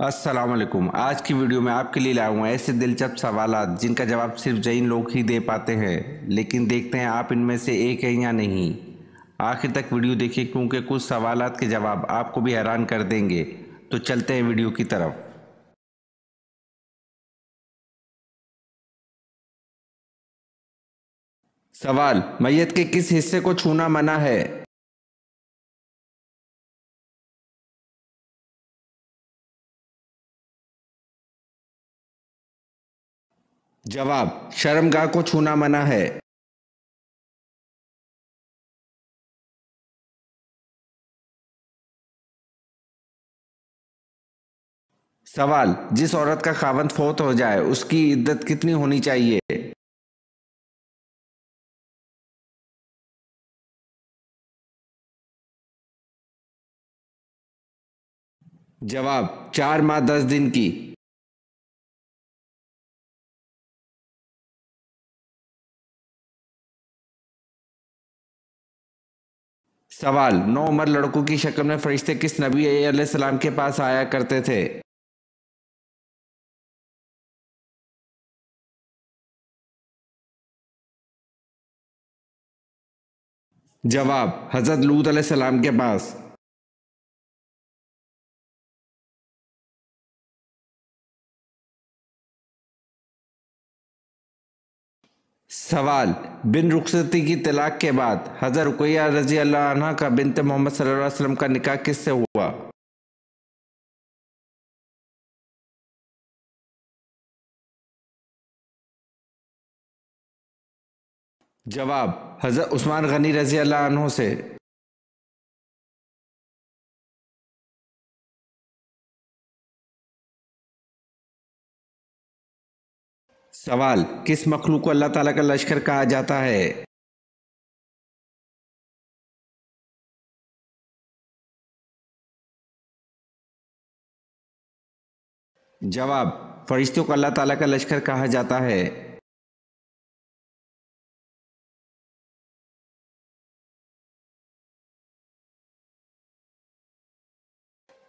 अस्सलाम वालेकुम। आज की वीडियो में आपके लिए लाया हूँ ऐसे दिलचस्प सवालात जिनका जवाब सिर्फ जैन लोग ही दे पाते हैं। लेकिन देखते हैं आप इनमें से एक है या नहीं। आखिर तक वीडियो देखिए क्योंकि कुछ सवालात के जवाब आपको भी हैरान कर देंगे। तो चलते हैं वीडियो की तरफ। सवाल, मैयत के किस हिस्से को छूना मना है? जवाब, शर्मगाह को छूना मना है। सवाल, जिस औरत का खावंद फौत हो जाए उसकी इद्दत कितनी होनी चाहिए? जवाब, 4 माह 10 दिन की। सवाल, 9 उम्र लड़कों की शक्ल में फरिश्ते किस नबी अलैहिस्सलाम के पास आया करते थे? जवाब, हजरत लूत अलैहिस्सलाम के पास। सवाल, बिन रुखसती की तलाक के बाद हजरत रुकैया रजी अल्लाह अन्हा का बिनत मोहम्मद सल्लल्लाहु अलैहि वसल्लम का निकाह किससे हुआ? जवाब, हजरत उस्मान गनी रजी अल्लाह अन्हो से। सवाल, किस मखलूक को अल्लाह ताला का लश्कर कहा जाता है? जवाब, फरिश्तों को अल्लाह ताला का लश्कर कहा जाता है।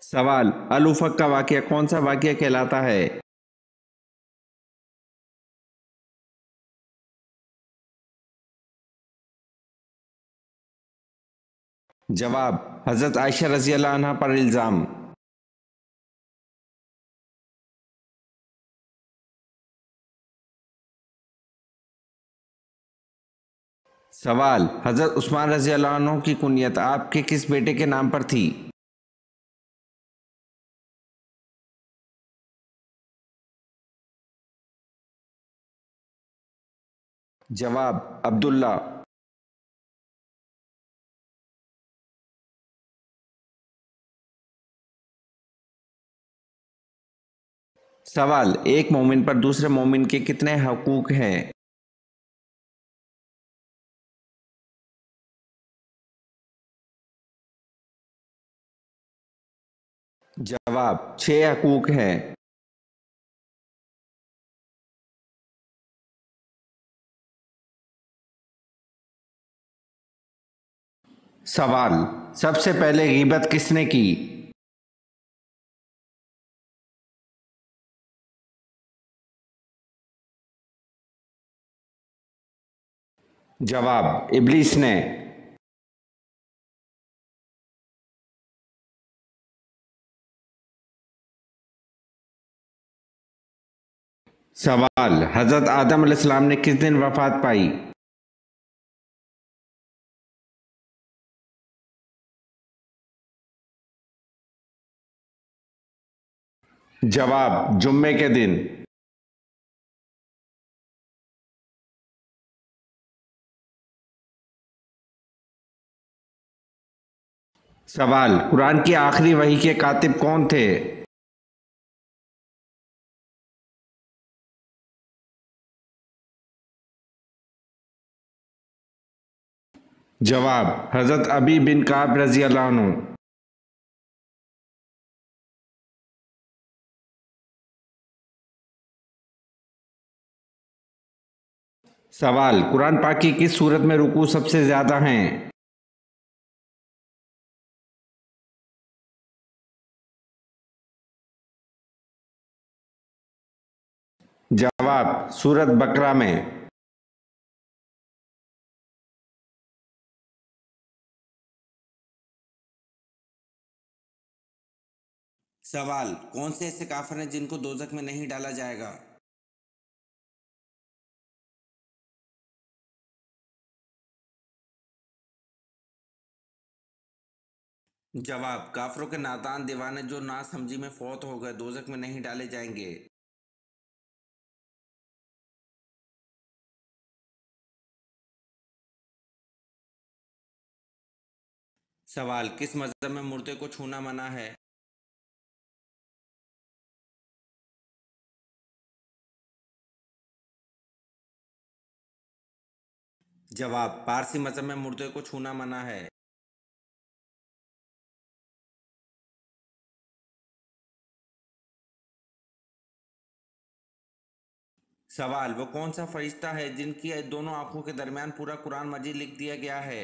सवाल, अल उफक का वाकया कौन सा वाकया कहलाता है? जवाब, हजरत आयशा रजी अल्लाह अन्हा पर इल्जाम। सवाल, हजरत उस्मान रजी अल्लाह अन्हु की कुनियत आपके किस बेटे के नाम पर थी? जवाब, अब्दुल्ला। सवाल, एक मोमिन पर दूसरे मोमिन के कितने हकूक हैं? जवाब, 6 हकूक हैं। सवाल, सबसे पहले गीबत किसने की? जवाब, इब्लीस ने। सवाल, हजरत आदम अलैहिस्सलाम ने किस दिन वफात पाई? जवाब, जुम्मे के दिन। सवाल, कुरान की आखिरी वही के कातिब कौन थे? जवाब, हजरत अबी बिन काब रजी अल्लाह अन्हु। सवाल, कुरान पाक की किस सूरत में रुकू सबसे ज्यादा हैं? जवाब सूरत बकरा में। सवाल, कौन से ऐसे काफिर हैं जिनको दोजख में नहीं डाला जाएगा? जवाब, काफिरों के नादान दीवाने जो ना समझी में फौत हो गए दोजख में नहीं डाले जाएंगे। सवाल, किस मजहब में मुर्दे को छूना मना है? जवाब, पारसी मजहब में मुर्दे को छूना मना है। सवाल, वो कौन सा फरिश्ता है जिनकी दोनों आंखों के दरमियान पूरा कुरान मजीद लिख दिया गया है?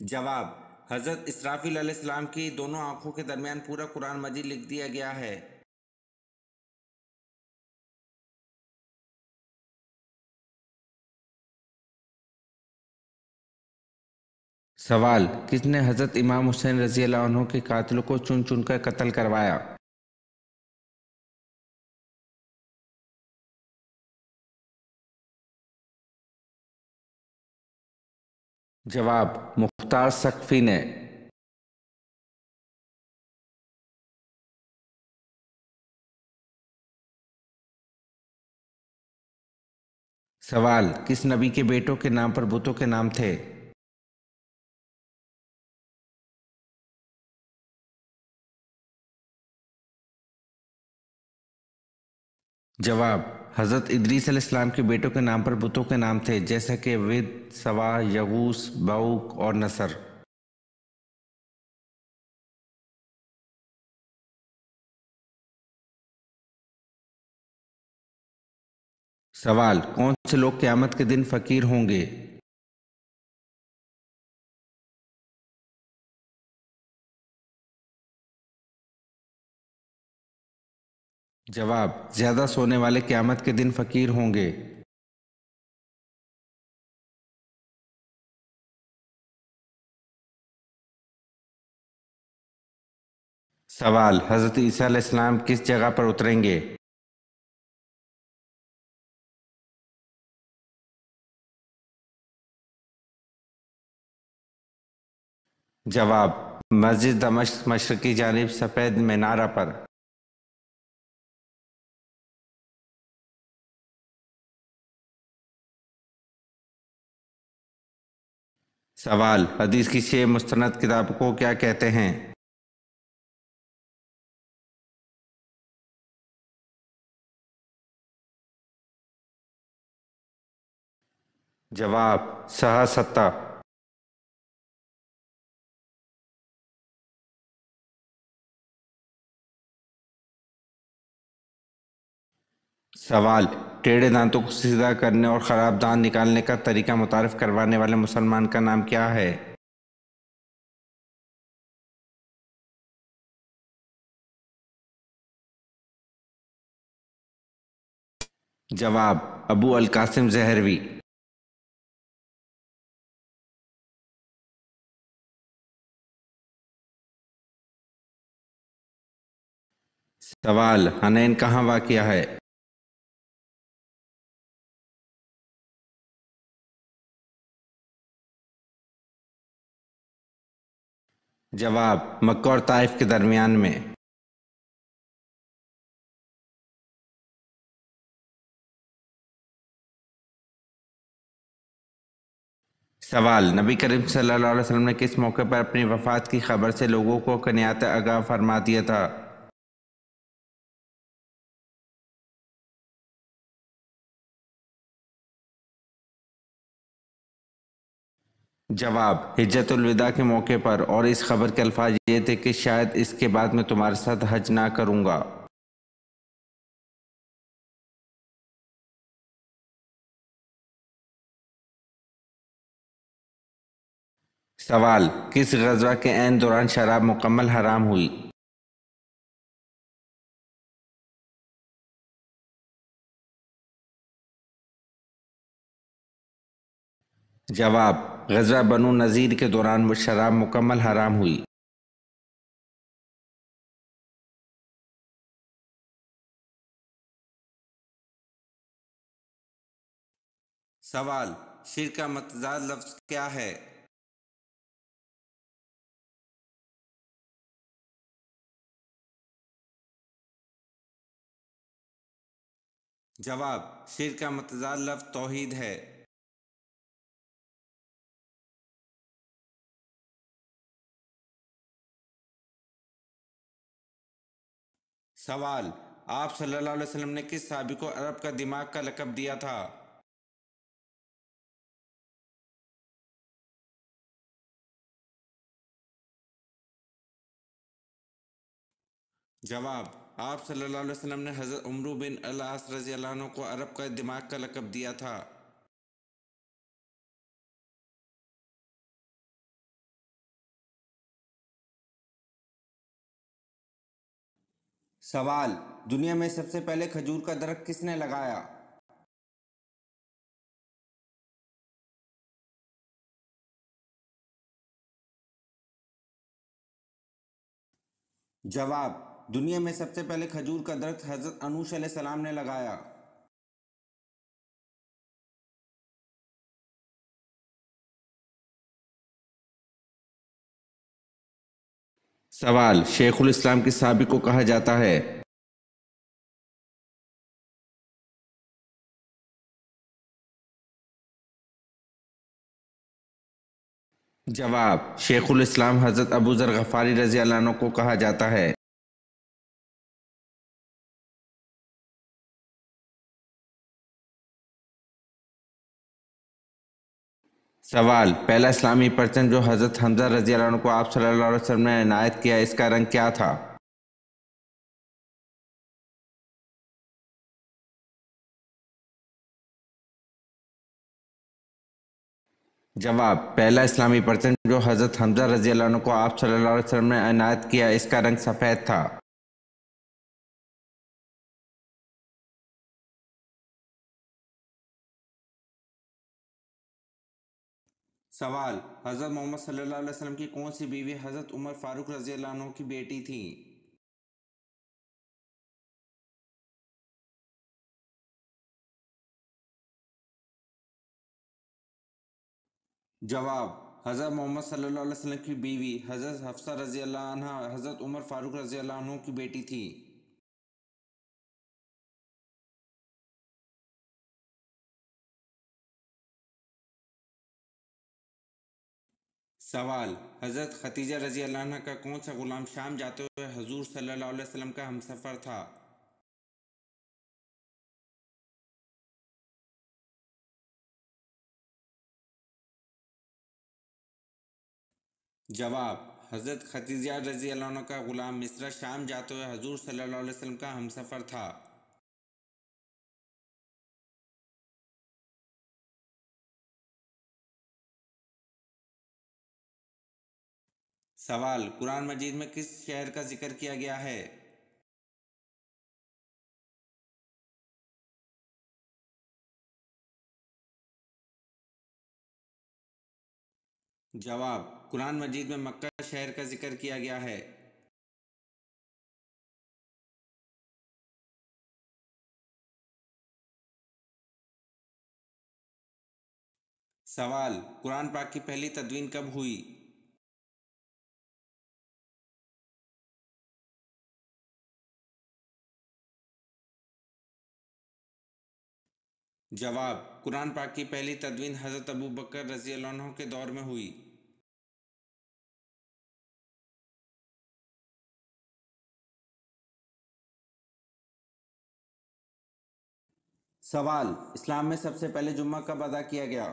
जवाब, हजरत इसराफील अलैहिस्सलाम की दोनों आंखों के दरमियान पूरा कुरान मजीद लिख दिया गया है। सवाल, किसने हजरत इमाम हुसैन रजी अल्लाह अन्हु के कातिलों को चुन चुनकर कत्ल करवाया? जवाब, मुख्तार सकफी ने। सवाल, किस नबी के बेटों के नाम पर बुतों के नाम थे? जवाब, हजरत इदरीस अलैहिस्सलाम के बेटों के नाम पर बुतों के नाम थे, जैसा कि विद, सवा, यगूस, बऊक और नसर। सवाल, कौन से लोग क़यामत के दिन फकीर होंगे? जवाब, ज्यादा सोने वाले क़यामत के दिन फकीर होंगे। सवाल, हजरत ईसा अलैहिस्सलाम किस जगह पर उतरेंगे? जवाब, मस्जिद दमश्क मशरक़ी जानिब सफ़ेद मीनारा पर। सवाल, हदीस की 6 मुस्तनद किताब को क्या कहते हैं? जवाब, सहा सत्ता। सवाल, टेढ़े दांतों को सीधा करने और ख़राब दांत निकालने का तरीका मुतारिफ करवाने वाले मुसलमान का नाम क्या है? जवाब, अबू अल कासिम ज़हरवी। सवाल, हनैन कहाँ वाक़या है? जवाब, मक्का और ताइफ के दरमियान में। सवाल, नबी करीम सल्लल्लाहु अलैहि वसल्लम ने किस मौके पर अपनी वफ़ात की खबर से लोगों को कनियात आगाह फरमा दिया था? जवाब, हिज्जतुल विदा के मौके पर, और इस खबर के अल्फाज ये थे कि शायद इसके बाद मैं तुम्हारे साथ हज ना करूँगा। सवाल, किस गज़वा के ऐन दौरान शराब मुकम्मल हराम हुई? जवाब, ग़ज़वा बनु नज़ीर के दौरान शराब मुकम्मल हराम हुई। सवाल, शिर्क का मतज़ाद लफ्ज़ क्या है? जवाब, शिर्क का मतज़ाद लफ्ज़ तौहीद है। सवाल, आप सल्लल्लाहु अलैहि वसल्लम ने किस सहाबी को अरब का दिमाग का लक़ब दिया था? जवाब, आप सल्लल्लाहु अलैहि वसल्लम ने हज़रत उमरू बिन अल-आस रज़ियल्लाहु अन्हु को अरब का दिमाग का लक़ब दिया था। सवाल, दुनिया में सबसे पहले खजूर का दरख्त किसने लगाया? जवाब, दुनिया में सबसे पहले खजूर का दरख्त हज़रत अनूश अलैहिस्सलाम ने लगाया। सवाल, शेखुल इस्लाम किस सहाबी को कहा जाता है? जवाब, शेखुल इस्लाम हज़रत अबू ज़र गफ़ारी रज़ियल्लाहु अन्हु को कहा जाता है। सवाल, पहला इस्लामी परचम जो हज़रत हमज़ा रज़ियल्लाहु अन्हु को आप सल्लल्लाहु अलैहि वसल्लम ने इनायत किया, इसका रंग क्या था? जवाब, पहला इस्लामी परचम जो हज़रत हमज़ा रज़ियल्लाहु अन्हु को आप सल्लल्लाहु अलैहि वसल्लम ने इनायत किया, इसका रंग सफ़ेद था। सवाल, हज़रत मोहम्मद सल्लल्लाहु अलैहि वसल्लम की कौन सी बीवी हज़रत उमर फारूक रज़ियल्लाहु अन्हु की बेटी थी? जवाब, हज़रत मोहम्मद सल्लल्लाहु अलैहि वसल्लम की बीवी हज़रत हफ्सा रज़ियल्लाहु अन्हा हज़रत उमर फारूक रज़ियल्लाहु अन्हु की बेटी थी। सवाल, हज़रत खतीजा रज़ियल्लाहु अन्हा का कौन सा गुलाम शाम जाते हुए हुज़ूर सल्लल्लाहु अलैहि वसल्लम का हमसफ़र था? जवाब, हज़रत खतीजा रज़ियल्लाहु अन्हा का गुलाम मिस्र शाम जाते हुए हुज़ूर सल्लल्लाहु अलैहि वसल्लम का हमसफ़र था। सवाल, कुरान मजीद में किस शहर का जिक्र किया गया है? जवाब, कुरान मजीद में मक्का शहर का जिक्र किया गया है। सवाल, कुरान पाक की पहली तदवीन कब हुई? जवाब, कुरान पाक की पहली तदवीन हज़रत अबू बकर रज़ियल्लाहु अन्हु के दौर में हुई। सवाल, इस्लाम में सबसे पहले जुम्मा कब अदा किया गया?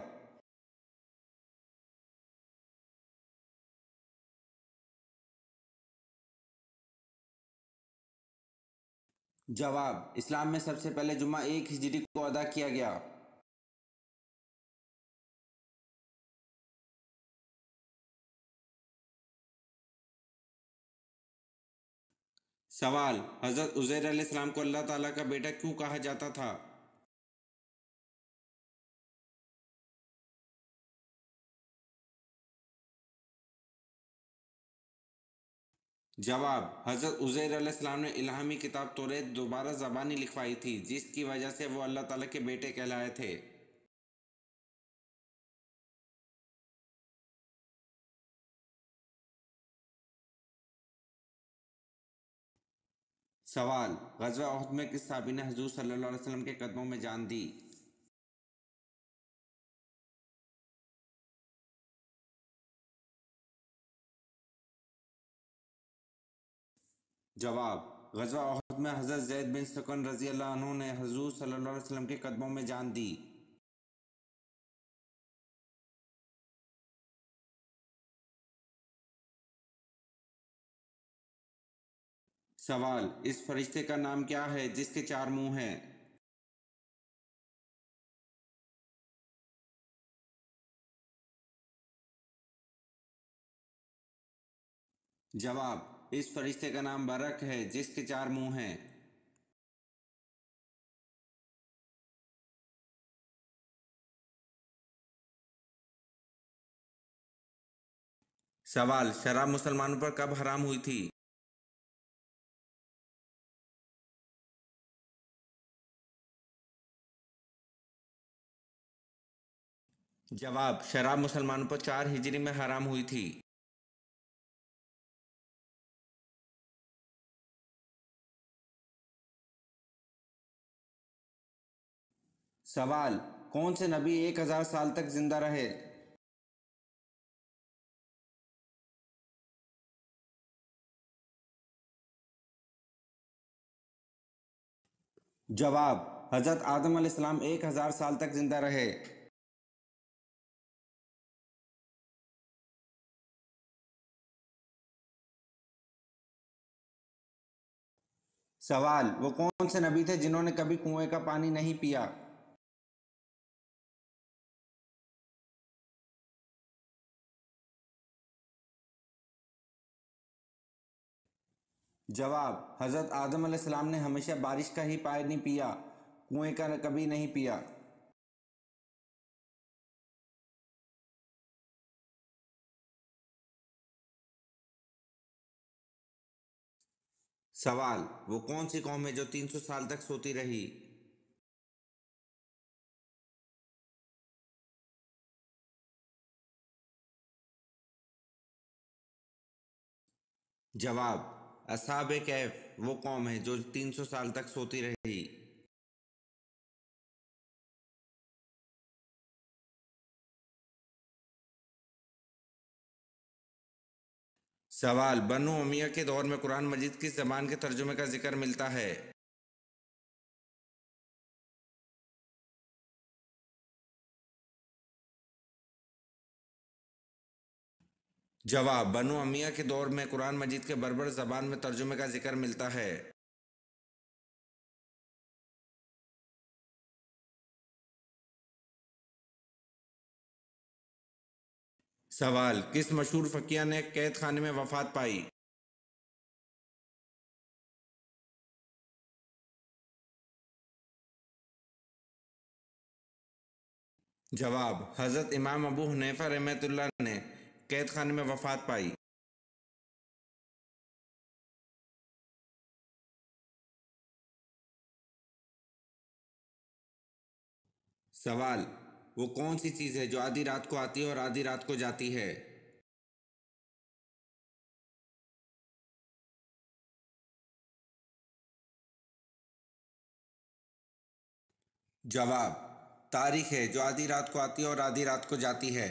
जवाब, इस्लाम में सबसे पहले जुम्मा 1 हिजरी को अदा किया गया। सवाल, हज़रत उज़ैर अलैहिस्सलाम को अल्लाह ताला का बेटा क्यों कहा जाता था? जवाब, हज़रत उज़ैर अलैहिस्सलाम ने इल्हामी किताब तौरेत दोबारा ज़बानी लिखवाई थी, जिसकी वजह से वो अल्लाह ताला के बेटे कहलाए थे। सवाल, ग़ज़वा उहद में किस सहाबी ने हुज़ूर सल्लल्लाहु अलैहि वसल्लम के कदमों में जान दी? जवाब, ग़ज़वा उहद में हज़रत ज़ैद बिन सकन रज़ी अल्लाह अन्हु ने हुज़ूर सल्लल्लाहु अलैहि वसल्लम के कदमों में जान दी। सवाल, इस फरिश्ते का नाम क्या है जिसके 4 मुंह हैं? जवाब, इस फरिश्ते का नाम बरक है जिसके 4 मुंह हैं। सवाल, शराब मुसलमानों पर कब हराम हुई थी? जवाब, शराब मुसलमानों पर 4 हिजरी में हराम हुई थी। सवाल, कौन से नबी 1000 साल तक जिंदा रहे? जवाब, हजरत आदम अलैहिस्सलाम 1000 साल तक जिंदा रहे। सवाल, वो कौन से नबी थे जिन्होंने कभी कुएं का पानी नहीं पिया? जवाब, हजरत आदम अलैहिस्सलाम ने हमेशा बारिश का ही पानी पिया, कुएं का कभी नहीं पिया। सवाल, वो कौन सी कौम है जो 300 साल तक सोती रही? जवाब, असहाबे कैफ वो कौम है जो 300 साल तक सोती रही। सवाल, बनु उमैया के दौर में कुरान मजीद किस ज़बान के तर्जुमे का जिक्र मिलता है? जवाब, बनु उमैया के दौर में कुरान मजीद के बर्बर ज़बान में तर्जुमे का जिक्र मिलता है। सवाल, किस मशहूर फ़कीह ने कैद खाने में वफ़ात पाई? जवाब, हज़रत इमाम अबू हनीफा रहमतुल्लाह ने कैद खाने में वफ़ात पाई। सवाल, वो कौन सी चीज़ है जो आधी रात को आती है और आधी रात को जाती है? जवाब, तारीख है जो आधी रात को आती है और आधी रात को जाती है।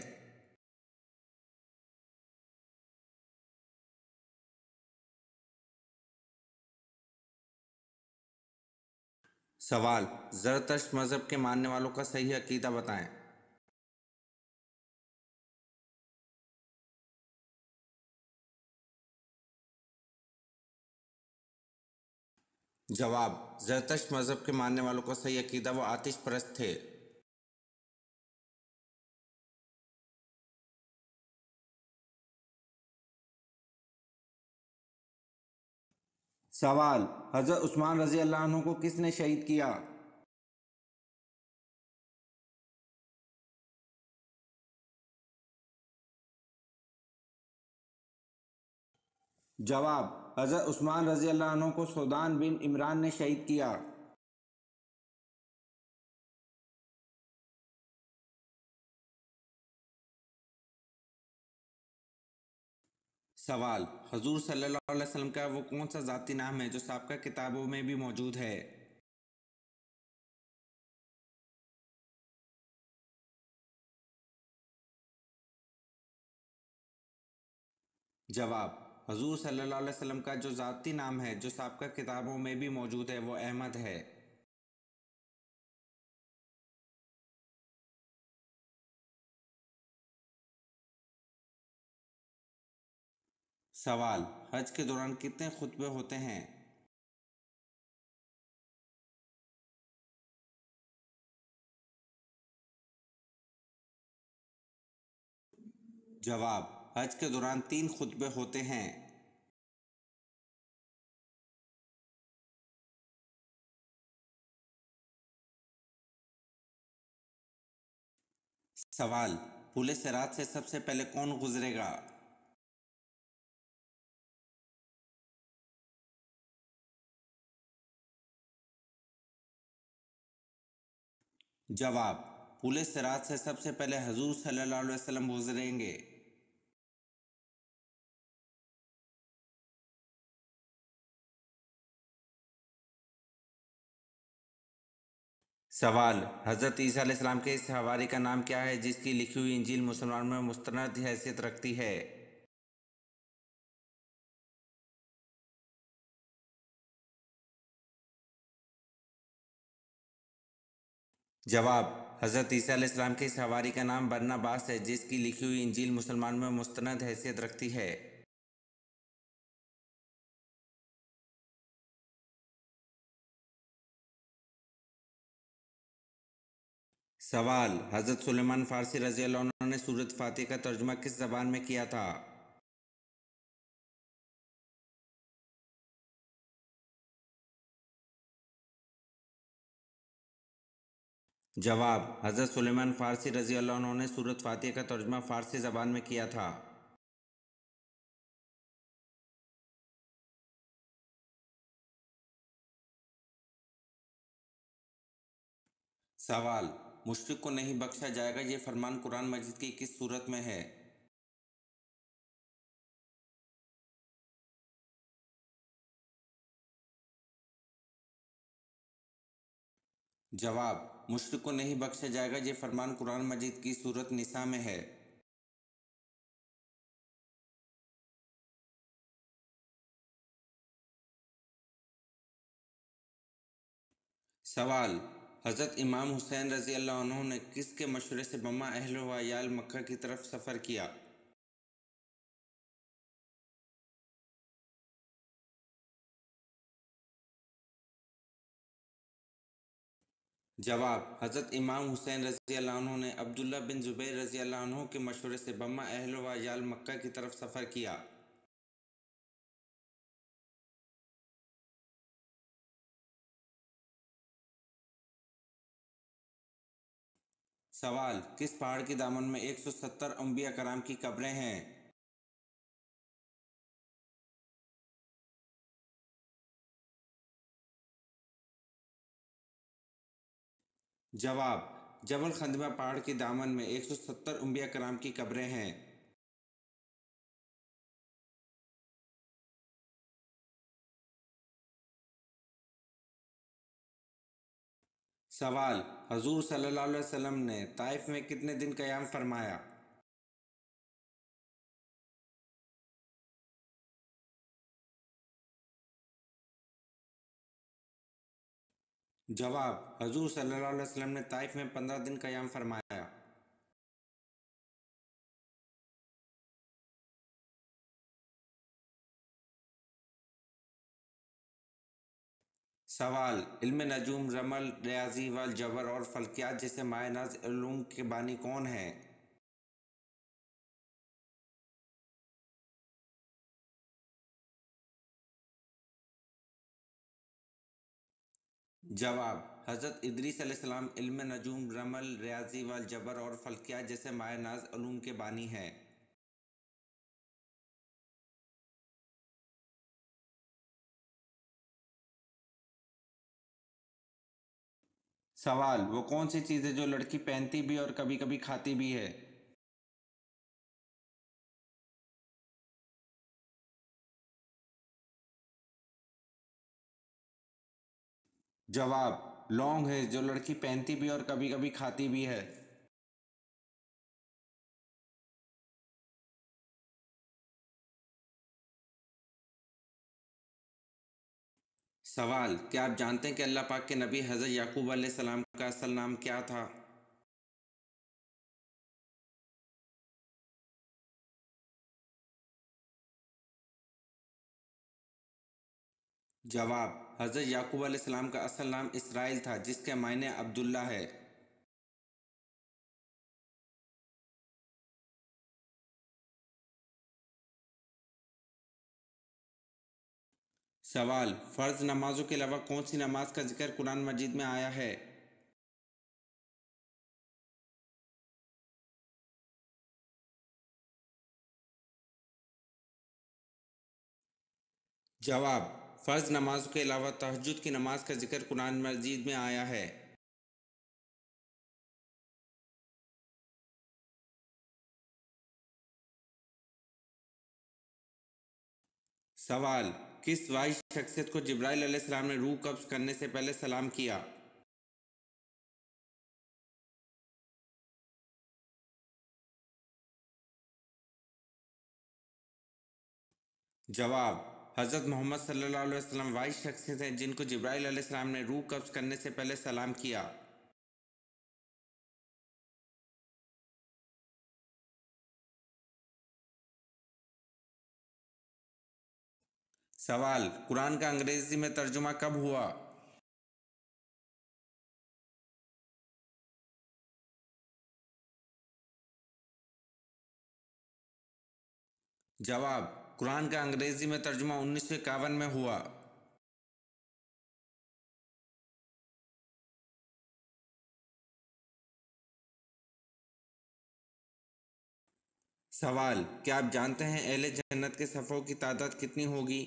सवाल, ज़रतश्त मज़हब के मानने वालों का सही अकीदा बताएं। जवाब, ज़रतश्त मज़हब के मानने वालों का सही अकीदा वो आतिश परस्त थे। सवाल, हज़रत उस्मान रज़ी अल्लाह अन्हु को किसने शहीद किया? जवाब, हज़रत उस्मान रज़ी अल्लाह अन्हु को सौदान बिन इमरान ने शहीद किया। सवाल, हुज़ूर सल्लल्लाहु अलैहि वसल्लम का वो कौन सा ज़ाती नाम है जो साबिक़ा किताबों में भी मौजूद है? जवाब, हुज़ूर सल्लल्लाहु अलैहि वसल्लम का जो ज़ाती नाम है जो साबिक़ा किताबों में भी मौजूद है वो अहमद है। सवाल, हज के दौरान कितने खुतबे होते हैं? जवाब, हज के दौरान 3 खुतबे होते हैं। सवाल, पुल सिरात से सबसे पहले कौन गुजरेगा? जवाब, पुल सिरात से सबसे पहले हुज़ूर सल्लल्लाहु अलैहि वसल्लम गुजरेंगे। सवाल, हज़रत ईसा अलैहिस्सलाम के इस हवारी का नाम क्या है जिसकी लिखी हुई इंजील मुसलमानों में मुस्तनद हैसियत रखती है? जवाब, हज़रत ईसा अलैहिस्सलाम के इस हवारी का नाम बरनबास है जिसकी लिखी हुई इंजील मुसलमानों में मुस्तनद हैसियत रखती है। सवाल, हज़रत सुलेमान फ़ारसी रज़ी अल्लाह अन्हु ने सूरत फ़ातिहा का तर्जुमा किस ज़बान में किया था? जवाब, हज़रत सुलेमान फ़ारसी रज़ी अल्लाह अन्हु ने सूरत फ़ातिहा का तर्जुमा फ़ारसी ज़बान में किया था। सवाल, मुश्रिक को नहीं बख्शा जाएगा ये फरमान कुरान मजीद की किस सूरत में है? जवाब, मुश्रिक को नहीं बख्शा जाएगा ये फरमान कुरान मजीद की सूरत निसा में है। सवाल, हज़रत इमाम हुसैन रज़ी अल्लाह अन्हु ने किसके मशवरे से बम्मा अहल व अयाल मक्का की तरफ सफ़र किया? जवाब, हज़रत इमाम हुसैन रज़ी अल्लाह अन्हु ने अब्दुल्ला बिन ज़ुबैर रज़ी अल्लाह अन्हु के मशवरे से बम्मा अहल व अयाल मक्का की तरफ सफ़र किया। सवाल, किस पहाड़ की दामन में 170 अंबिया कराम की कब्रें हैं? जवाब, जबल खंदमा पहाड़ की दामन में 170 अंबिया कराम की कब्रें हैं। सवाल, हजूर सल्लल्लाहु अलैहि वसल्लम ने ताइफ में कितने दिन क़याम फरमाया? जवाब, हजूर सल्लल्लाहु अलैहि वसल्लम ने ताइफ में 15 दिन क़याम फरमाया। सवाल, इल्म नजूम, रमल, रियाजी वल जबर और फल्कियात जैसे माए नाज उलूम के बानी कौन हैं? जवाब, हज़रत इदरीस अलैहिस्सलाम इल्म नजूम, रमल, रियाजी वल जबर और फल्कियात जैसे माए नाज उलूम के बानी हैं। सवाल, वो कौन सी चीज़ है जो लड़की पहनती भी और कभी कभी खाती भी है? जवाब, लौंग है जो लड़की पहनती भी और कभी कभी खाती भी है। सवाल, क्या आप जानते हैं कि अल्लाह पाक के नबी हज़रत याकूब अलैहिस्सलाम का असल नाम क्या था? जवाब, हज़रत याकूब अलैहिस्सलाम का असल नाम इसराइल था, जिसके मायने अब्दुल्ला है। सवाल, फ़र्ज नमाजों के अलावा कौन सी नमाज का जिक्र कुरान मजीद में आया है? जवाब, फ़र्ज नमाजों के अलावा तहज्जुद की नमाज का जिक्र कुरान मजीद में आया है। सवाल, किस वाहिद शख्सियत को जिब्राइल अलैहिस्सलाम ने रूह कब्ज़ करने से पहले सलाम किया? जवाब, हज़रत मोहम्मद सल्लल्लाहु अलैहि वसल्लम वाहिद शख्सियत हैं जिनको जिब्राइल अलैहिस्सलाम ने रूह कब्ज़ करने से पहले सलाम किया। सवाल, कुरान का अंग्रेजी में तर्जुमा कब हुआ? जवाब, कुरान का अंग्रेजी में तर्जुमा 1951 में हुआ। सवाल, क्या आप जानते हैं अहले जन्नत के सफ़ों की तादाद कितनी होगी?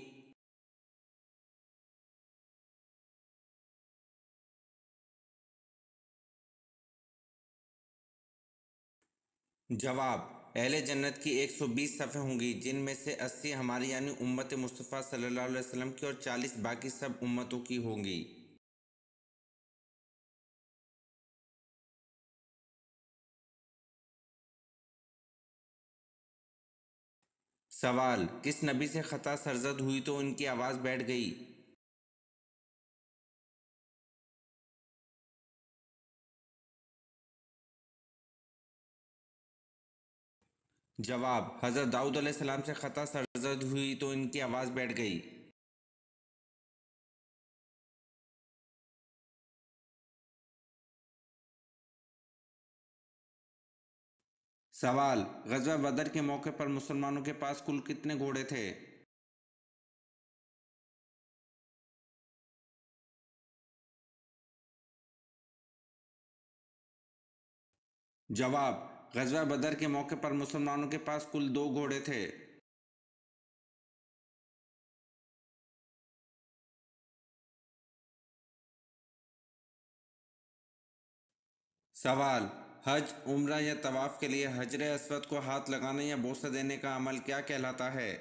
जवाब, अहले जन्नत की 120 सफ़ें होंगी, जिनमें से 80 हमारी यानी उम्मत मुस्तफ़ा सल्लल्लाहु अलैहि वसल्लम की और 40 बाकी सब उम्मतों की होंगी। सवाल, किस नबी से ख़ता सरज़द हुई तो उनकी आवाज़ बैठ गई? जवाब, हज़रत दाऊद अलैहिस्सलाम से ख़ता सरज़द हुई तो इनकी आवाज़ बैठ गई। सवाल, ग़ज़वा बदर के मौके पर मुसलमानों के पास कुल कितने घोड़े थे? जवाब, ग़ज़वा बदर के मौके पर मुसलमानों के पास कुल 2 घोड़े थे। सवाल, हज, उम्रा या तवाफ़ के लिए हजर अस्वद को हाथ लगाने या बोसा देने का अमल क्या कहलाता है?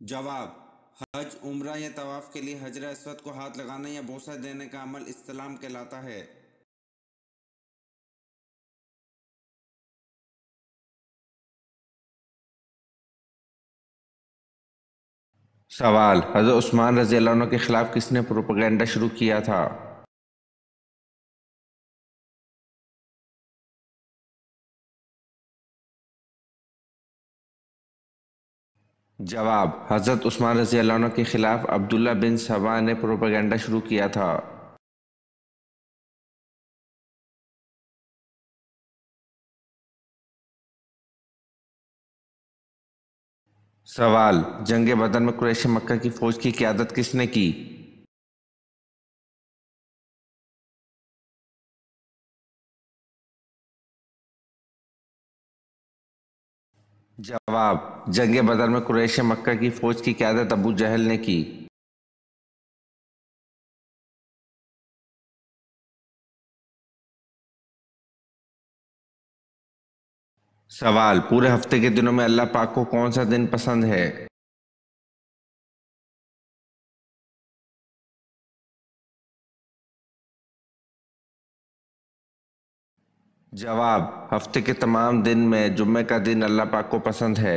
जवाब, हज, उम्रा या तवाफ़ के लिए हजर अस्वद को हाथ लगाने या बोसा देने का अमल इस्तिलाम कहलाता है। सवाल, हज़रत उस्मान रज़ी अल्लाह अन्हु के खिलाफ किसने प्रोपेगेंडा शुरू किया था? जवाब, हज़रत उस्मान रज़ी अल्लाह अन्हु के खिलाफ अब्दुल्ला बिन सबा ने प्रोपेगेंडा शुरू किया था। सवाल, जंग बदर में कुरैश मक्का की फौज की क़यादत किसने की? जवाब, जंग बदर में कुरैश मक्का की फौज की क़यादत अबू जहल ने की। सवाल, पूरे हफ्ते के दिनों में अल्लाह पाक को कौन सा दिन पसंद है? जवाब, हफ्ते के तमाम दिन में जुम्मे का दिन अल्लाह पाक को पसंद है।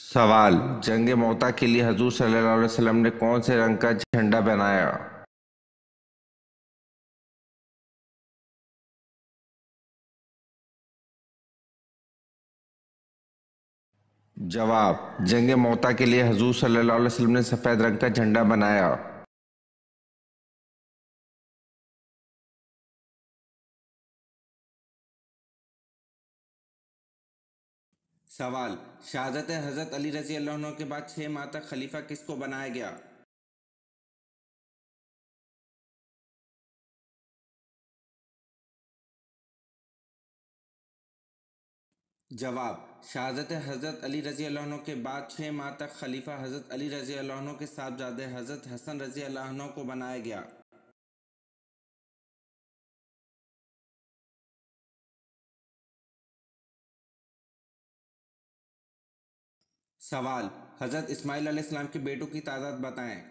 सवाल, जंग मौता के लिए हजूर सल्लल्लाहु अलैहि वसल्लम ने कौन से रंग का झंडा बनाया? जवाब, जंग मौता के लिए हजूर सल्लल्लाहु अलैहि वसल्लम ने सफ़ेद रंग का झंडा बनाया। सवाल, शहादत हज़रत अली रज़ी अल्लाह अन्हु के बाद 6 माह तक खलीफा किसको बनाया गया? जवाब, शहादत हज़रत अली रज़ी अल्लाह अन्हु के बाद 6 माह तक खलीफा हज़रत अली रज़ी अल्लाह अन्हु के साहबजादे हज़रत हसन रज़ी अल्लाह अन्हु को बनाया गया। सवाल, हज़रत इस्माइल अलैहिस्सलाम के बेटों की तादाद बताएं।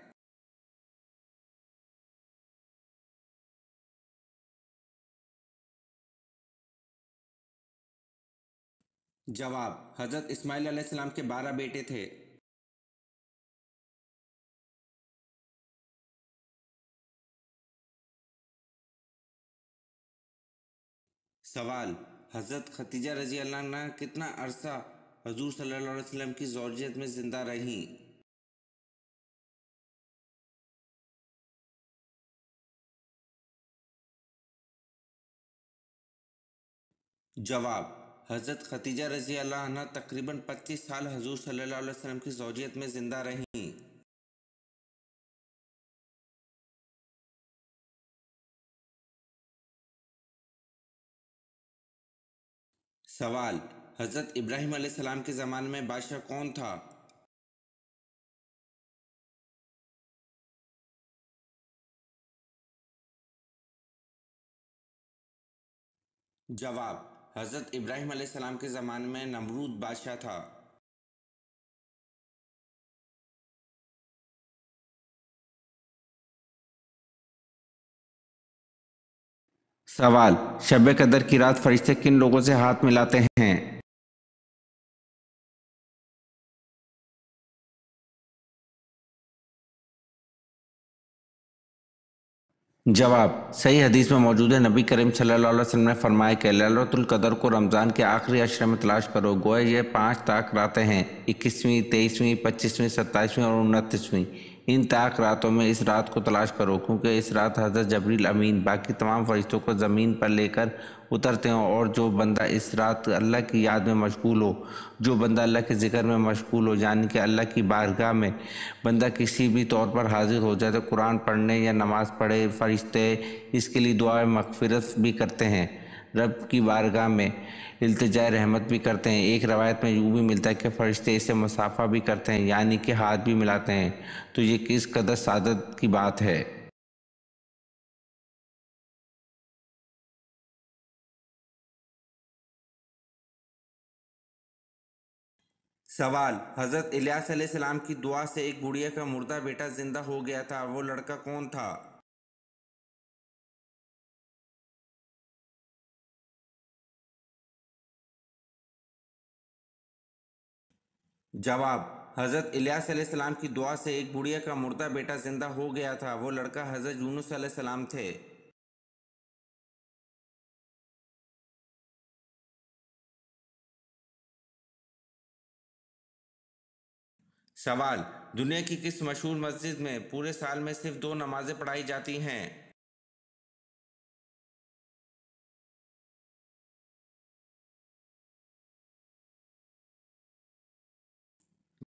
जवाब, हज़रत इस्माइल अलैहिस्सलाम के 12 बेटे थे। सवाल, हज़रत खतीजा रज़ी अल्लाह अन्हा कितना अरसा हजूर सल्लल्लाहु अलैहि वसल्लम की ज़ौजियत में ज़िंदा रहीं? जवाब, हज़रत खतीजा रज़ी अल्लाह अन्हा तकरीबन 25 साल हजूर सल्लल्लाहु अलैहि वसल्लम की ज़ौजियत में ज़िंदा रहीं। सवाल, हज़रत इब्राहीम अलैहिस्सलाम के ज़माने में बादशाह कौन था? जवाब, हज़रत इब्राहीम अलैहिस्सलाम के ज़माने में नमरूद बादशाह था। सवाल, शब कदर की रात फरिश्ते किन लोगों से हाथ मिलाते हैं? जवाब, सही हदीस में मौजूद है, नबी करीम सल्लल्लाहु अलैहि वसल्लम ने फरमाया कि लैलतुल कदर को रमज़ान के आखिरी अशरे में तलाश करो। गोया ये 5 ताक रातें हैं, 21वीं, 23वीं, 25वीं, 27वीं और 29वीं। इन ताक रातों में इस रात को तलाश करो, क्योंकि इस रात हज़रत जबरील अमीन बाकी तमाम फरिश्तों को ज़मीन पर लेकर उतरते हैं। और जो बंदा इस रात अल्लाह की याद में मशगूल हो, जो बंदा अल्लाह के ज़िक्र में मशगूल हो, यानी कि अल्लाह की बारगाह में बंदा किसी भी तौर पर हाजिर हो जाए, तो कुरान पढ़ने या नमाज़ पढ़े, फरिश्ते इसके लिए दुआ मगफ़िरत भी करते हैं, रब की बारगाह में इल्तिजाए रहमत भी करते हैं। एक रवायत में यूँ भी मिलता है कि फ़रिश्ते इसे मुसाफ़ा भी करते हैं, यानी कि हाथ भी मिलाते हैं। तो ये किस कदर सादत की बात है। सवाल, हज़रत इलियास अलैहिस्सलाम की दुआ से एक गुड़िया का मुर्दा बेटा जिंदा हो गया था, वो लड़का कौन था? जवाब, हज़रत इलियास अलैहिस्सलाम की दुआ से एक बुढ़िया का मुर्दा बेटा जिंदा हो गया था, वो लड़का हज़रत यूनुस अलैहिस्सलाम थे। सवाल, दुनिया की किस मशहूर मस्जिद में पूरे साल में सिर्फ 2 नमाजें पढ़ाई जाती हैं?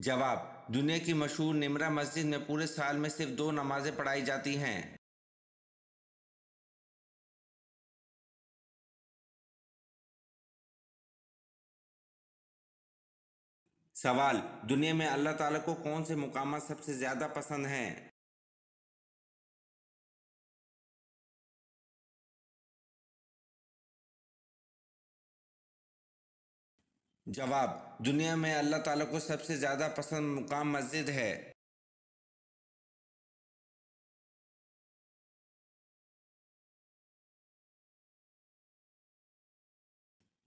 जवाब, दुनिया की मशहूर निमरा मस्जिद में पूरे साल में सिर्फ 2 नमाजें पढ़ाई जाती हैं। सवाल, दुनिया में अल्लाह ताला को कौन से मुकामात सबसे ज्यादा पसंद हैं? जवाब, दुनिया में अल्लाह ताला को सबसे ज्यादा पसंद मुकाम मस्जिद है।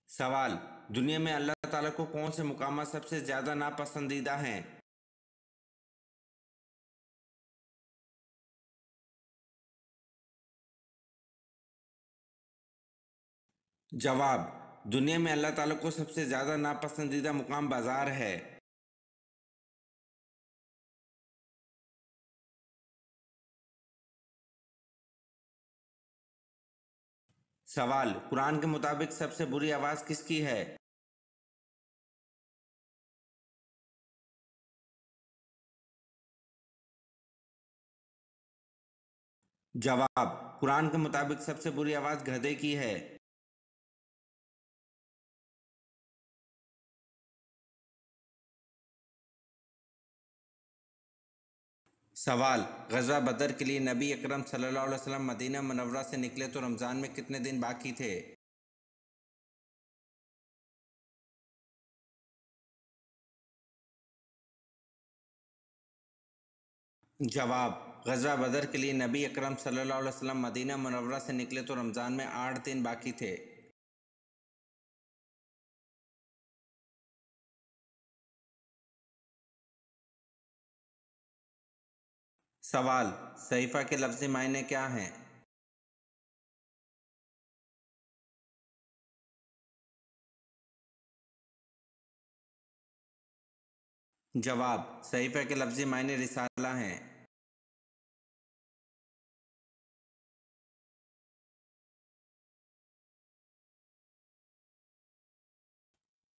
सवाल, दुनिया में अल्लाह ताला को कौन से मुकामात सबसे ज्यादा नापसंदीदा हैं? जवाब, दुनिया में अल्लाह ताला को सबसे ज्यादा नापसंदीदा मुकाम बाजार है। सवाल, कुरान के मुताबिक सबसे बुरी आवाज किसकी है? जवाब, कुरान के मुताबिक सबसे बुरी आवाज गधे की है। सवाल, गज़वा बदर के लिए नबी अकरम सल्लल्लाहु अलैहि वसल्लम मदीना मुनव्वरा से निकले तो रमज़ान में कितने दिन बाकी थे? जवाब, गज़वा बदर के लिए नबी अकरम सल्लल्लाहु अलैहि वसल्लम मदीना मुनव्वरा से निकले तो रमज़ान में 8 दिन बाकी थे। सवाल, सहीफ़ा के लफ्ज़ी मायने क्या हैं? जवाब, सहीफ़ा के लफ्ज़ी मायने रिसाला हैं।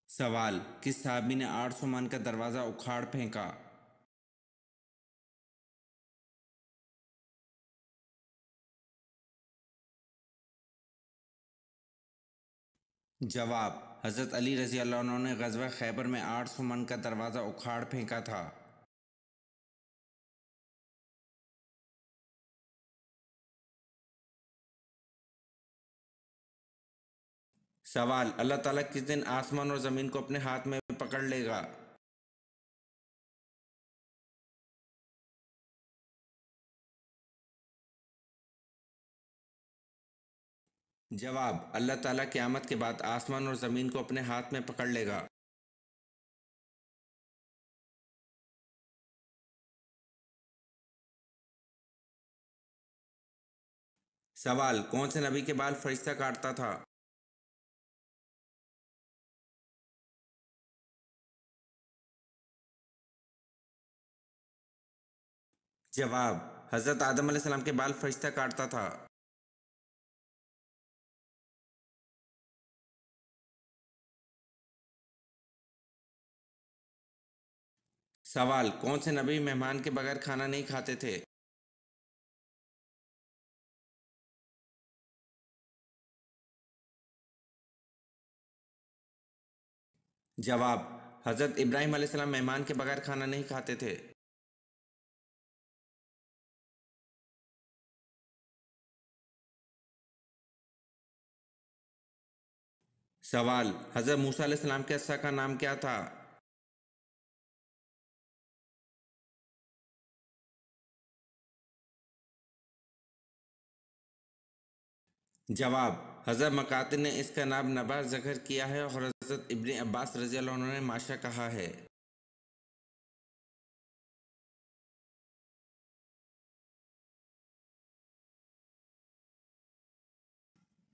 सवाल, किस सहाबी ने 800 मन का दरवाज़ा उखाड़ फेंका? जवाब, हज़रत अली रज़ी अल्लाह अन्हु ने ग़ज़वा खैबर में 800 मन का दरवाज़ा उखाड़ फेंका था। सवाल, अल्लाह ताला किस दिन आसमान और ज़मीन को अपने हाथ में पकड़ लेगा? जवाब, अल्लाह ताला क़यामत के बाद आसमान और ज़मीन को अपने हाथ में पकड़ लेगा। सवाल, कौन से नबी के बाल फरिश्ता काटता था? जवाब, हज़रत आदम अलैहिस्सलाम के बाल फरिश्ता काटता था। सवाल, कौन से नबी मेहमान के बगैर खाना नहीं खाते थे? जवाब, हज़रत इब्राहीम अलैहिस्सलाम मेहमान के बगैर खाना नहीं खाते थे। सवाल, हज़रत मूसा अलैहिस्सलाम के अस्सा का नाम क्या था? जवाब, हज़रत मकातिल ने इसका नाम नबात ज़िक्र किया है और हज़रत इब्न अब्बास रज़ी अल्लाह अन्हु ने माशा कहा है।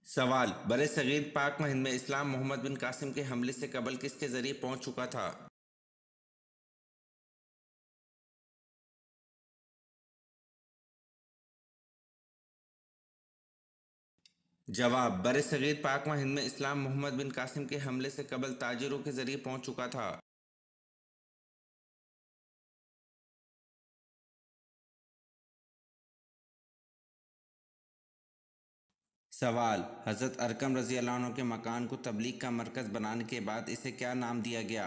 सवाल, बरे सगीर पाक व हिंद में इस्लाम मोहम्मद बिन कासिम के हमले से कबल किसके ज़रिए पहुंच चुका था? जवाब, बरे सगीर पाक व हिंद में इस्लाम मोहम्मद बिन कासिम के हमले से कबल ताजिरों के ज़रिए पहुंच चुका था। सवाल, हज़रत अरकम रज़ी अल्लाह अन्हु के मकान को तबलीग का मरकज़ बनाने के बाद इसे क्या नाम दिया गया?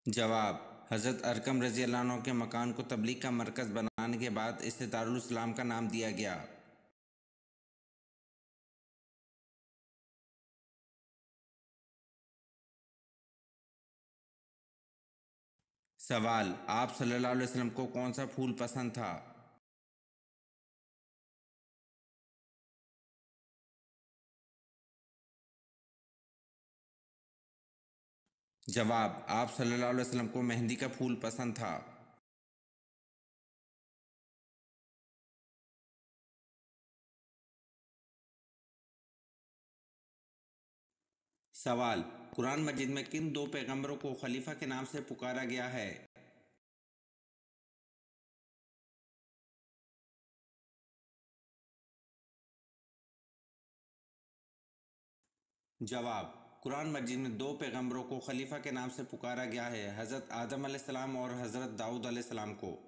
जवाब, हज़रत अरकम रज़ी अल्लाह अन्हु के मकान को तबलीग का मरकज़ बनाने के बाद इसे दारुल इस्लाम का नाम दिया गया। सवाल, आप सल्लल्लाहु अलैहि वसल्लम को कौन सा फूल पसंद था? जवाब, आप सल्लल्लाहु अलैहि वसल्लम को मेहंदी का फूल पसंद था। सवाल, कुरान मजीद में किन दो पैगंबरों को खलीफा के नाम से पुकारा गया है? जवाब, कुरान मजीद में दो पैगंबरों को खलीफा के नाम से पुकारा गया है, हज़रत आदम अलैहिस्सलाम और हज़रत दाऊद अलैहिस्सलाम को।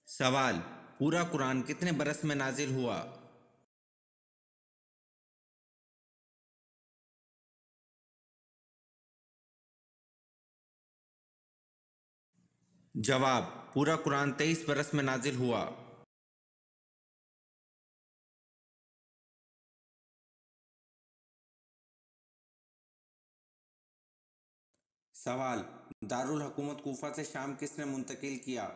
सवाल, पूरा कुरान कितने बरस में नाजिल हुआ? जवाब, पूरा कुरान 23 बरस में नाजिल हुआ। सवाल, दारुल हुकूमत कूफा से शाम किसने मुंतकिल किया?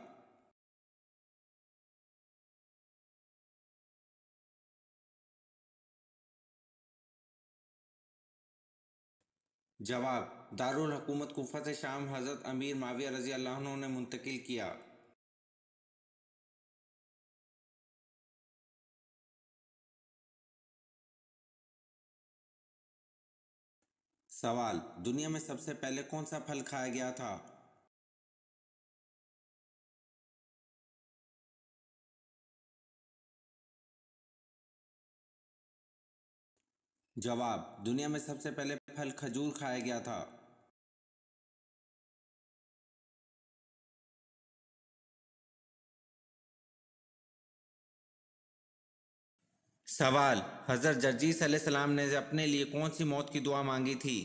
जवाब, दारुल हुकूमत कूफा से शाम हज़रत अमीर माविया रज़ी अल्लाह अन्हु ने मुंतकिल किया। सवाल, दुनिया में सबसे पहले कौन सा फल खाया गया था? जवाब, दुनिया में सबसे पहले फल खजूर खाया गया था। सवाल, हज़रत जर्जीस अलैहिस्सलाम ने अपने लिए कौन सी मौत की दुआ मांगी थी?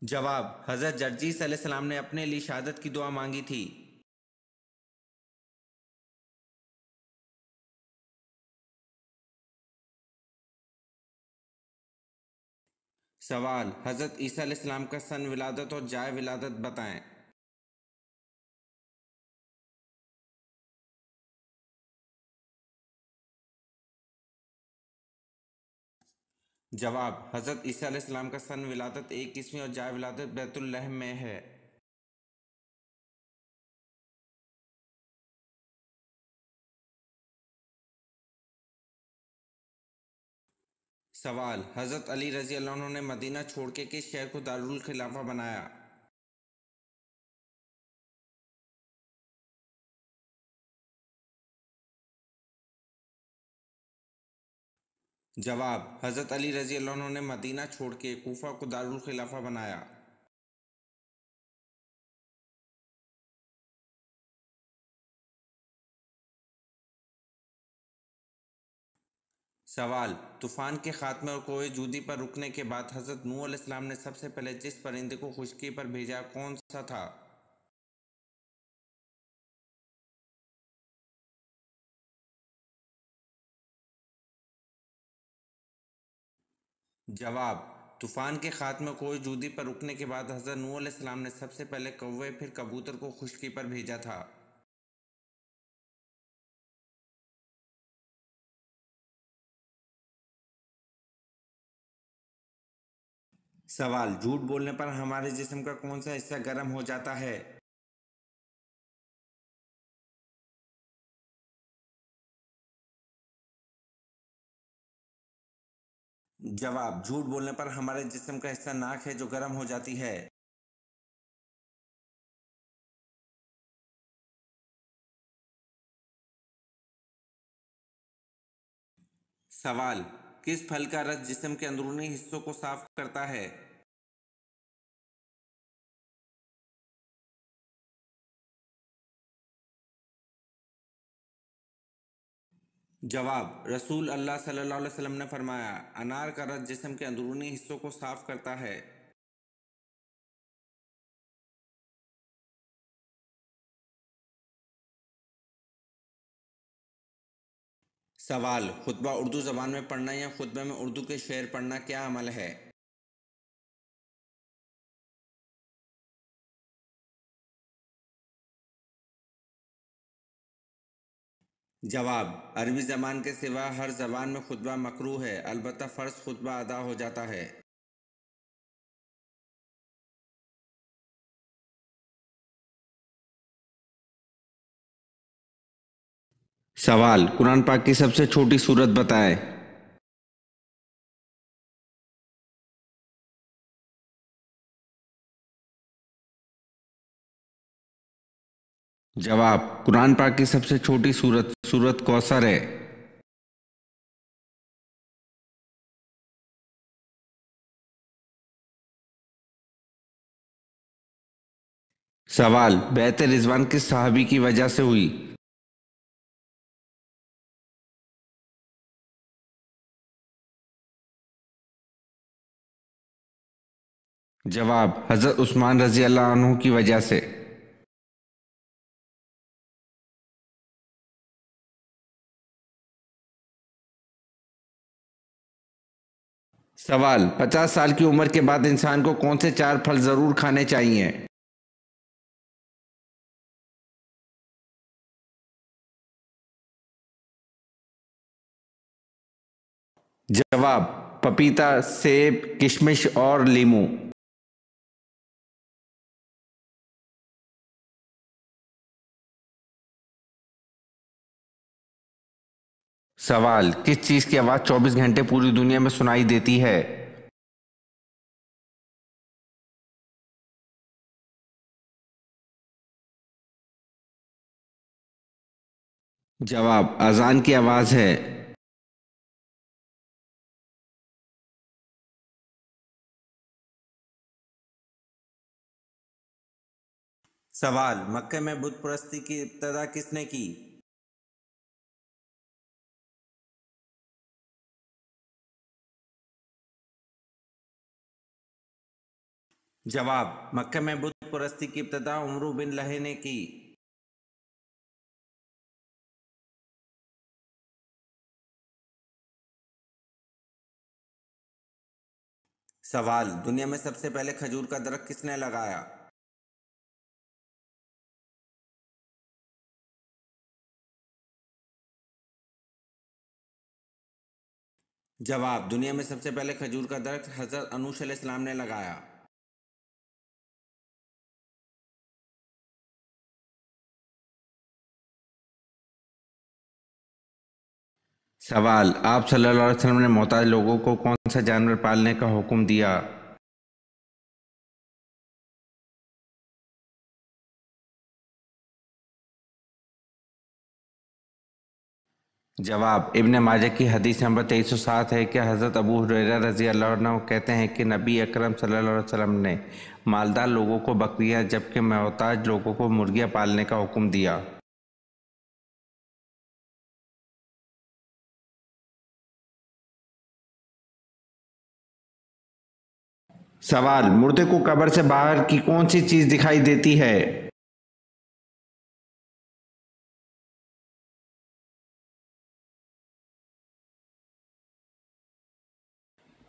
जवाब, हज़रत जर्जीस अलैहिस्सलाम ने अपने लिए शहादत की दुआ मांगी थी। सवाल, हज़रत ईसा अलैहिस्सलाम का सन विलादत और जाए विलादत बताएं। जवाब, हज़रत ईसा अलैहिस्सलाम का सन विलादत 21वीं और जाए विलादत बैतुल लहम में है। सवाल, हज़रत अली रज़ी अल्लाह अन्हु ने मदीना छोड़ के किस शहर को दारुल खिलाफा बनाया? जवाब, हज़रत अली रज़ी अल्लाह अन्हु ने मदीना छोड़ के कूफा को दारुल खिलाफा बनाया। सवाल, तूफ़ान के खात्मे और कोहे जूदी पर रुकने के बाद हज़रत नूह अलैहिस्सलाम ने सबसे पहले जिस परिंदे को खुशकी पर भेजा कौन सा था? जवाब, तूफ़ान के खात्मे और कोहे जूदी पर रुकने के बाद हज़रत नूह अलैहिस्सलाम ने सबसे पहले कौवे फिर कबूतर को खुशकी पर भेजा था। सवाल, झूठ बोलने पर हमारे जिस्म का कौन सा हिस्सा गर्म हो जाता है? जवाब, झूठ बोलने पर हमारे जिस्म का हिस्सा नाक है जो गर्म हो जाती है। सवाल, किस फल का रस जिस्म के अंदरूनी हिस्सों को साफ करता है? जवाब, रसूल अल्लाह सल्लल्लाहु अलैहि वसल्लम ने फरमाया, अनार का रस जिस्म के अंदरूनी हिस्सों को साफ करता है। सवाल, खुतबा उर्दू ज़बान में पढ़ना या खुतबे में उर्दू के शेर पढ़ना क्या अमल है? जवाब, अरबी ज़बान के सिवा हर ज़बान में खुतबा मकरूह है, अलबत्ता फ़र्ज़ खुतबा अदा हो जाता है। सवाल, कुरान पाक की सबसे छोटी सूरत बताएं। जवाब, कुरान पाक की सबसे छोटी सूरत सूरत कौसर है। सवाल, बैत रिजवान किस सहाबी की वजह से हुई? जवाब, हज़रत उस्मान रजी अल्लाह अन्हु की वजह से। सवाल, 50 साल की उम्र के बाद इंसान को कौन से 4 फल ज़रूर खाने चाहिए? जवाब, पपीता, सेब, किशमिश और लीमू। सवाल, किस चीज़ की आवाज़ 24 घंटे पूरी दुनिया में सुनाई देती है? जवाब, अजान की आवाज़ है। सवाल, मक्के में बुत परस्ती की इब्तिदा किसने की? जवाब, मक्के में बुत परस्ती की इब्तिदा उमरू बिन लहे ने की। सवाल, दुनिया में सबसे पहले खजूर का दरख्त किसने लगाया? जवाब, दुनिया में सबसे पहले खजूर का दरख्त हज़रत अनूश अलैहिस्सलाम ने लगाया। सवाल, आप सल्लल्लाहु अलैहि वसल्लम ने मोहताज लोगों को कौन सा जानवर पालने का हुक्म दिया? जवाब, इब्न माजा की हदीस नंबर 2307 है कि हज़रत अबू हुरैरा रज़ी अल्लाह अन्हु कहते हैं कि नबी अकरम सल्लल्लाहु अलैहि वसल्लम ने मालदार लोगों को बकरियां जबकि मोहताज लोगों को मुर्गियां पालने का हुक्म दिया। सवाल, मुर्दे को कब्र से बाहर की कौन सी चीज़ दिखाई देती है?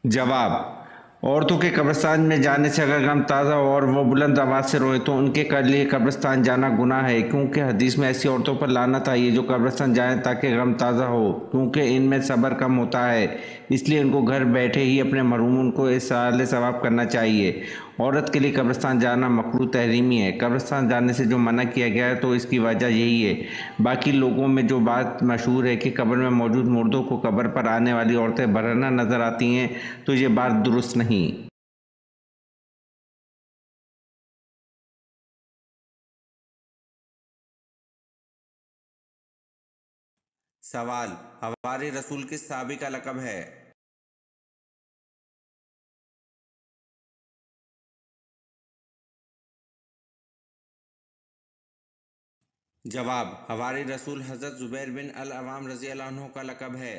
जवाब, औरतों के कब्रिस्तान में जाने से अगर गम ताज़ा हो और वो बुलंद आवाज़ से रोए तो उनके लिए कब्रिस्तान जाना गुनाह है, क्योंकि हदीस में ऐसी औरतों पर लानत आई है जो कब्रिस्तान जाएं ताकि गम ताज़ा हो, क्योंकि इनमें सब्र कम होता है, इसलिए उनको घर बैठे ही अपने मरहूम को इस साल सवाब करना चाहिए। औरत के लिए कब्रिस्तान जाना मकरूह तहरीमी है। कब्रिस्तान जाने से जो मना किया गया है तो इसकी वजह यही है। बाकी लोगों में जो बात मशहूर है कि कब्र में मौजूद मुर्दों को कब्र पर आने वाली औरतें बरहना नजर आती हैं, तो ये बात दुरुस्त नहीं। सवाल, हवारी रसूल किस सहाबी का लक़ब है? जवाब, हवारी रसूल हज़रत ज़ुबैर बिन अल अवाम रज़ी अल्लाह अन्हु का लक़ब है।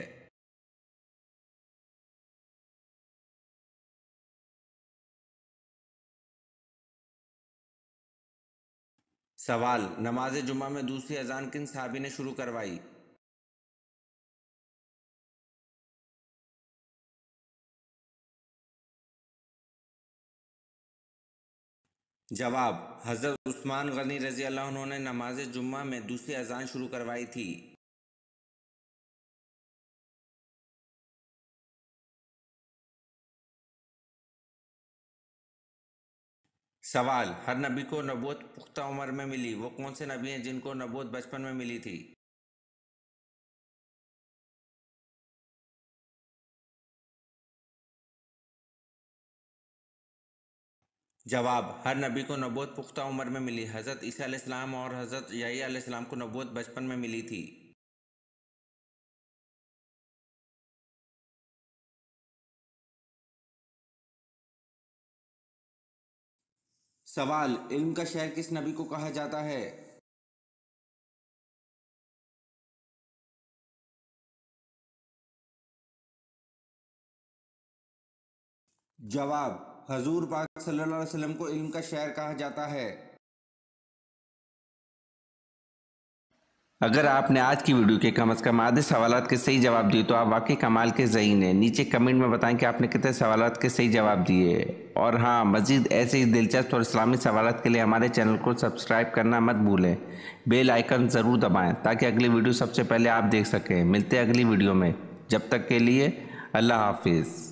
सवाल, नमाज जुमा में दूसरी अजान किन सहाबी ने शुरू करवाई? जवाब, हज़रत उस्मान गनी रज़ी अल्लाह अन्हु ने नमाज जुम्मा में दूसरी अजान शुरू करवाई थी। सवाल, हर नबी को नबूवत पुख्ता उम्र में मिली, वो कौन से नबी हैं जिनको नबूवत बचपन में मिली थी? जवाब, हर नबी को नबूवत पुख्ता उम्र में मिली। हज़रत ईसा अलैहिस्सलाम और हज़रत यहया अलैहिस्सलाम को नबूवत बचपन में मिली थी। सवाल, इल्म का शहर किस नबी को कहा जाता है? जवाब, हजूर पाक सल्लल्लाहु अलैहि वसल्लम को इल्म का शहर कहा जाता है। अगर आपने आज की वीडियो के कम से कम आधे सवालात के सही जवाब दिए तो आप वाकई कमाल के ज़हीन हैं। नीचे कमेंट में बताएं कि आपने कितने सवालात के सही जवाब दिए। और हाँ, मज़ीद ऐसे ही दिलचस्प और इस्लामी सवालात के लिए हमारे चैनल को सब्सक्राइब करना मत भूलें। बेल आइकन ज़रूर दबाएं ताकि अगली वीडियो सबसे पहले आप देख सकें। मिलते हैं अगली वीडियो में, जब तक के लिए अल्लाह हाफिज़।